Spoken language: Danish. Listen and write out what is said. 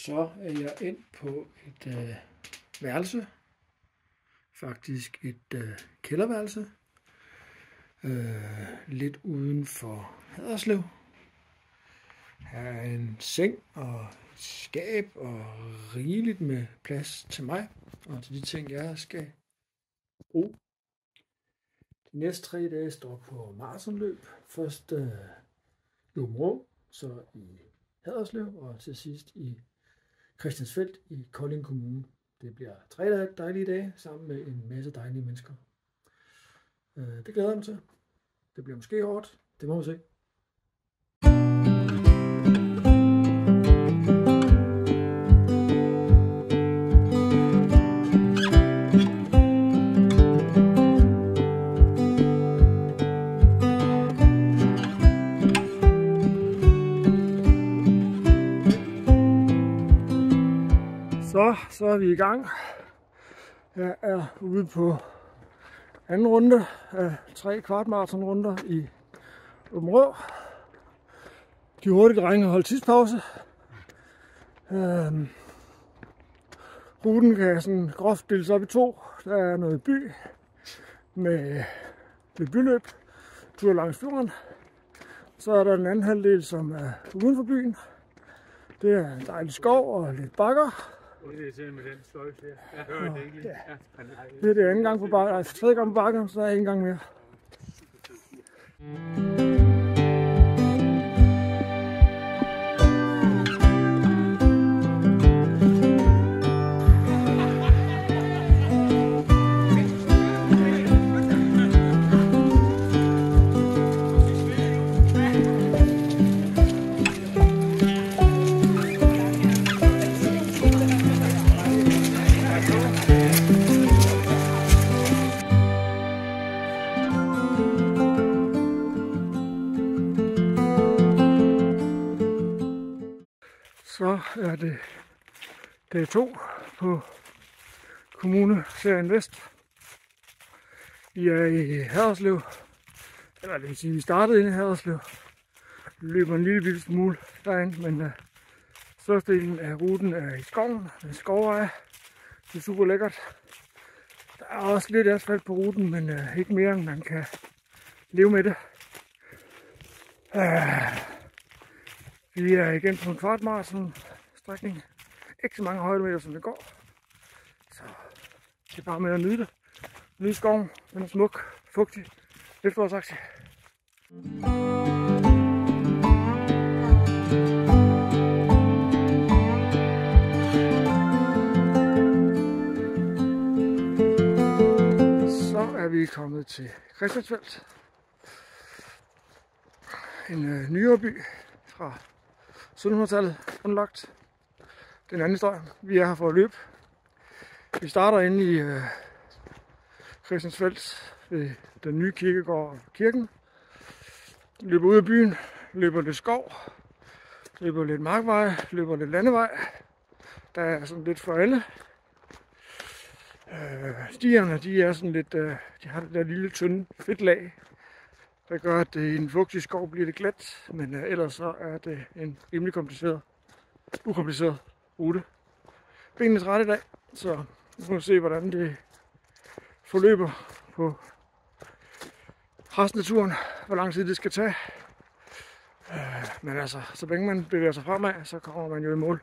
Så er jeg ind på et værelse, faktisk et kælderværelse, lidt uden for Haderslev. Her er en seng og et skab og rigeligt med plads til mig og til de ting, jeg skal bruge. De næste 3 dage står på maratonløb. Først i Aabenraa, så i Haderslev og til sidst i Christiansfeld i Kolding Kommune. Det bliver 3 dejlige dage sammen med en masse dejlige mennesker. Det glæder jeg mig til. Det bliver måske hårdt. Det må vi se. Så er vi i gang. Jeg er ude på anden runde af 3 kvartmaratonrunder i Aabenraa. De hurtige drenge holdt tidspause. Ruten kan sådan groft deles op i 2. Der er noget by med byløb, tur langs fjorden. Så er der den anden halvdel, som er uden for byen. Det er en dejlig skov og lidt bakker. Det er med den sløjfe der. Jeg hører det ikke. Det er det anden gang på bakken, nej, 3. gang på bakken, så er jeg en gang mere. Så er det dag 2 på Kommuneserien Vest. Vi er i Haderslev, eller det vil sige, vi startede inde i Haderslev. Vi løber en lille smule derind, men størstedelen af ruten er i skoven, med skovveje. Det er super lækkert. Der er også lidt asfalt på ruten, men ikke mere, end man kan leve med det. Vi er igen på en kvartmaraton strækning. Ikke så mange højdemeter, som det går. Så det er bare med at nyde det. Nyde skoven. Den er smuk, fugtig, efterårsagtig. Så er vi kommet til Christiansfeld. En nyere by fra 1700-tallet grundlagt. Den anden historie. Vi er her for at løbe. Vi starter inde i Christiansfeld ved den nye kirkegård og kirken. Løber ud af byen, løber lidt skov, løber lidt markvej, løber lidt landevej. Der er sådan lidt for alle. Stierne, de er sådan lidt, de har det der lille tynde fedtlag, der gør, at i en fugtig skov bliver det glat, men ellers så er det en rimelig ukompliceret rute. Benene er trætte i dag, så nu må vi se, hvordan det forløber på resten af turen, hvor lang tid det skal tage. Men altså, så længe man bevæger sig fremad, så kommer man jo i mål.